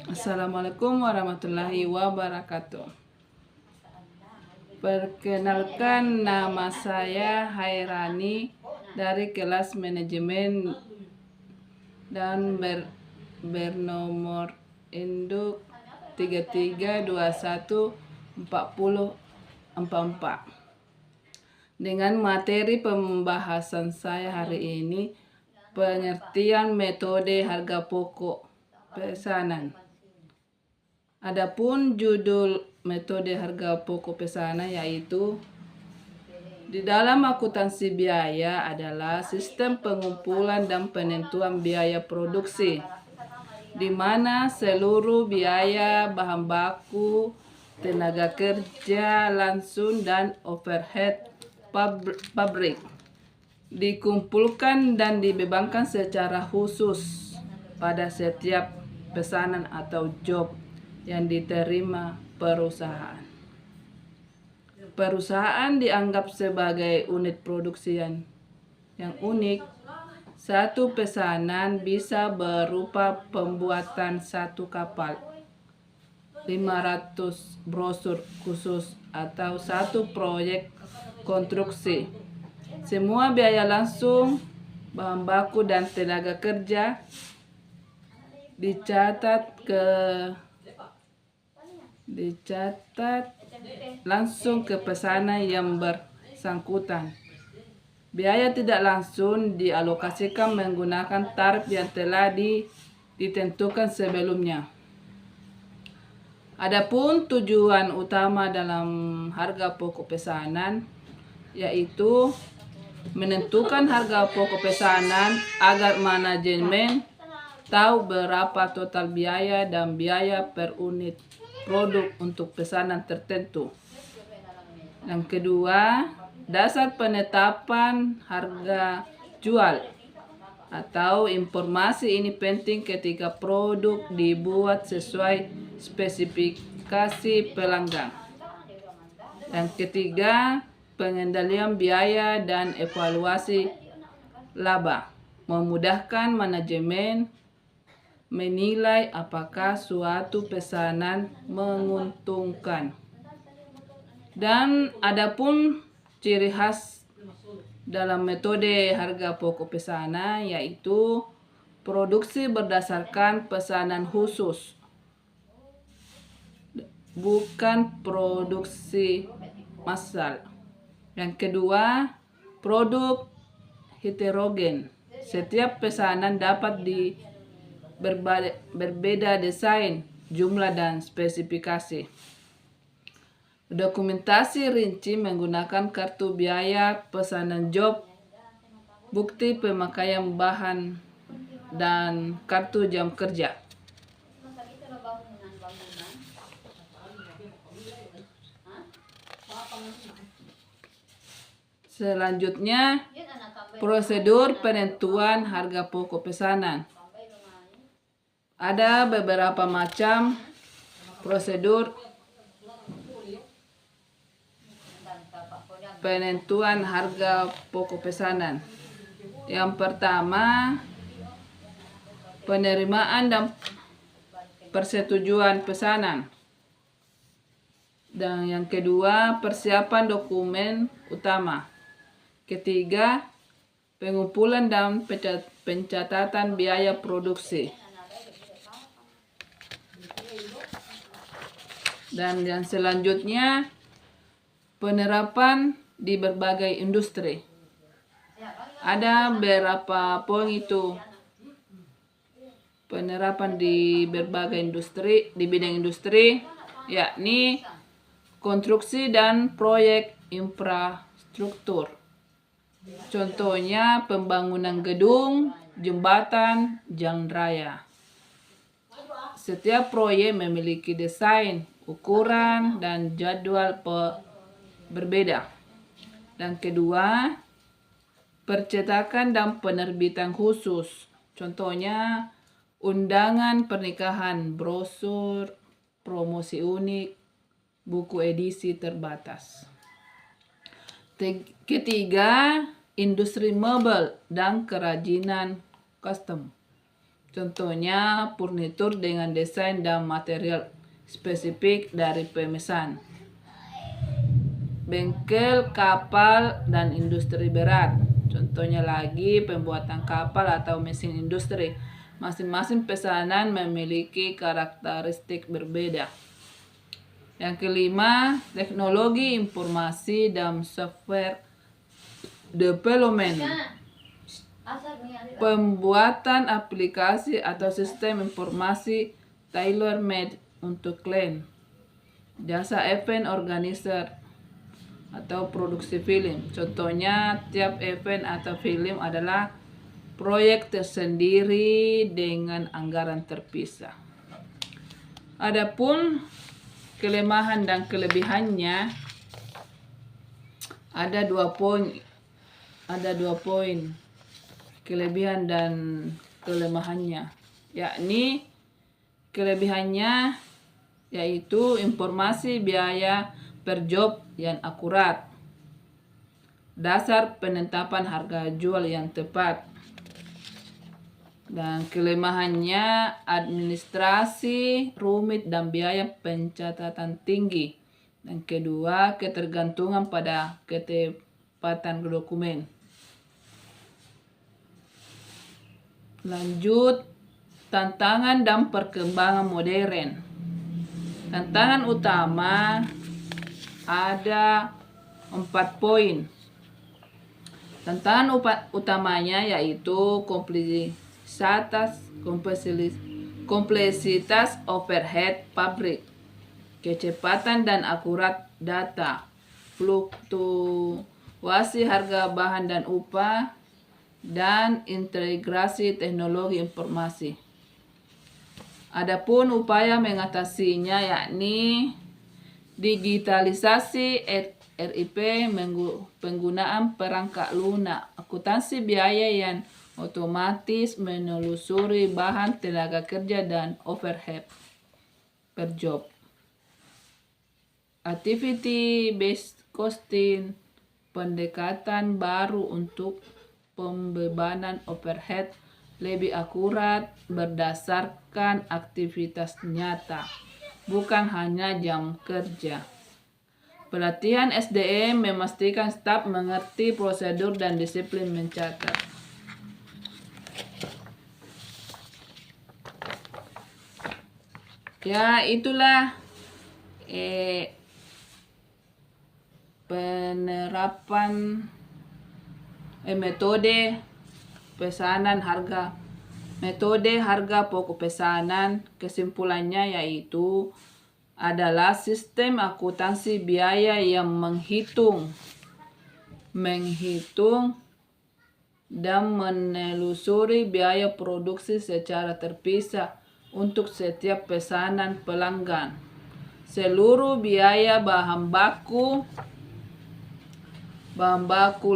Assalamualaikum warahmatullahi wabarakatuh. Perkenalkan, nama saya Hairani dari kelas manajemen dan bernomor induk 33214044. Dengan materi pembahasan saya hari ini, pengertian metode harga pokok pesanan. Adapun judul metode harga pokok pesanan yaitu di dalam akuntansi biaya adalah sistem pengumpulan dan penentuan biaya produksi, di mana seluruh biaya bahan baku, tenaga kerja langsung dan overhead pabrik dikumpulkan dan dibebankan secara khusus pada setiap pesanan atau job yang diterima perusahaan. Perusahaan dianggap sebagai unit produksi yang unik. Satu pesanan bisa berupa pembuatan satu kapal, 500 brosur khusus, atau satu proyek konstruksi. Semua biaya langsung, bahan baku dan tenaga kerja dicatat langsung ke pesanan yang bersangkutan. Biaya tidak langsung dialokasikan menggunakan tarif yang telah ditentukan sebelumnya. Adapun tujuan utama dalam harga pokok pesanan yaitu menentukan harga pokok pesanan agar manajemen tahu berapa total biaya dan biaya per unit produk untuk pesanan tertentu. Yang kedua, dasar penetapan harga jual atau informasi ini penting ketika produk dibuat sesuai spesifikasi pelanggan. Yang ketiga, pengendalian biaya dan evaluasi laba memudahkan manajemen menilai apakah suatu pesanan menguntungkan. Dan adapun ciri khas dalam metode harga pokok pesanan yaitu produksi berdasarkan pesanan khusus, bukan produksi massal. Yang kedua, produk heterogen. Setiap pesanan dapat berbeda desain, jumlah, dan spesifikasi. Dokumentasi rinci menggunakan kartu biaya pesanan job, bukti pemakaian bahan, dan kartu jam kerja. Selanjutnya, prosedur penentuan harga pokok pesanan. Ada beberapa macam prosedur penentuan harga pokok pesanan. Yang pertama, penerimaan dan persetujuan pesanan. Dan yang kedua, persiapan dokumen utama. Ketiga, pengumpulan dan pencatatan biaya produksi. Dan yang selanjutnya, penerapan di berbagai industri. Ada beberapa poin itu. Penerapan di berbagai industri, di bidang industri, yakni konstruksi dan proyek infrastruktur. Contohnya pembangunan gedung, jembatan, jalan raya. Setiap proyek memiliki desain, ukuran, dan jadwal berbeda. Dan kedua, percetakan dan penerbitan khusus. Contohnya undangan pernikahan, brosur, promosi unik, buku edisi terbatas. Ketiga, industri mebel dan kerajinan custom. Contohnya furnitur dengan desain dan material spesifik dari pemesan. Bengkel kapal dan industri berat. Contohnya lagi pembuatan kapal atau mesin industri. Masing-masing pesanan memiliki karakteristik berbeda. Yang kelima, teknologi informasi dan software development. Pembuatan aplikasi atau sistem informasi tailor-made untuk klien. Jasa event organizer atau produksi film. Contohnya, tiap event atau film adalah proyek tersendiri dengan anggaran terpisah. Adapun kelemahan dan kelebihannya ada dua poin. Kelebihan dan kelemahannya, yakni kelebihannya yaitu informasi biaya per job yang akurat, dasar penetapan harga jual yang tepat, dan kelemahannya administrasi rumit dan biaya pencatatan tinggi. Dan kedua, ketergantungan pada ketepatan dokumen. Lanjut, tantangan dan perkembangan modern. Tantangan utama ada 4 poin. Tantangan utamanya yaitu kompleksitas overhead pabrik, kecepatan dan akurat data, fluktuasi harga bahan dan upah, dan integrasi teknologi informasi. Adapun upaya mengatasinya yakni digitalisasi RIP, penggunaan perangkat lunak, akuntansi biaya yang otomatis, menelusuri bahan, tenaga kerja, dan overhead per job. Activity based costing, pendekatan baru untuk pembebanan overhead lebih akurat berdasarkan aktivitas nyata, bukan hanya jam kerja. Pelatihan SDM memastikan staf mengerti prosedur dan disiplin mencatat. Ya, itulah penerapan metode pesanan harga. Metode harga pokok pesanan, kesimpulannya yaitu adalah sistem akuntansi biaya yang menghitung dan menelusuri biaya produksi secara terpisah untuk setiap pesanan pelanggan. Seluruh biaya bahan baku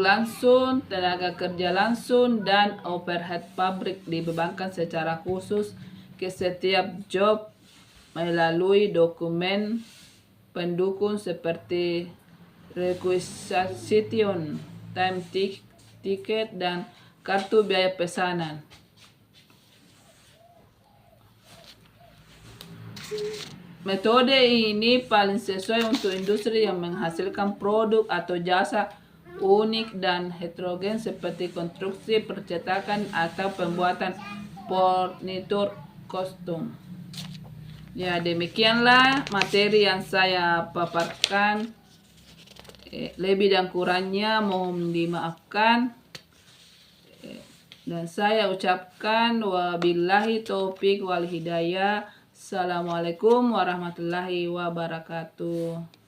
langsung, tenaga kerja langsung, dan overhead pabrik dibebankan secara khusus ke setiap job melalui dokumen pendukung seperti requisition, time ticket, dan kartu biaya pesanan. Metode ini paling sesuai untuk industri yang menghasilkan produk atau jasa unik dan heterogen seperti konstruksi, percetakan, atau pembuatan furnitur kostum. Ya, demikianlah materi yang saya paparkan. Lebih dan kurangnya mohon dimaafkan. Dan saya ucapkan wabillahi taufik wal hidayah. Assalamualaikum warahmatullahi wabarakatuh.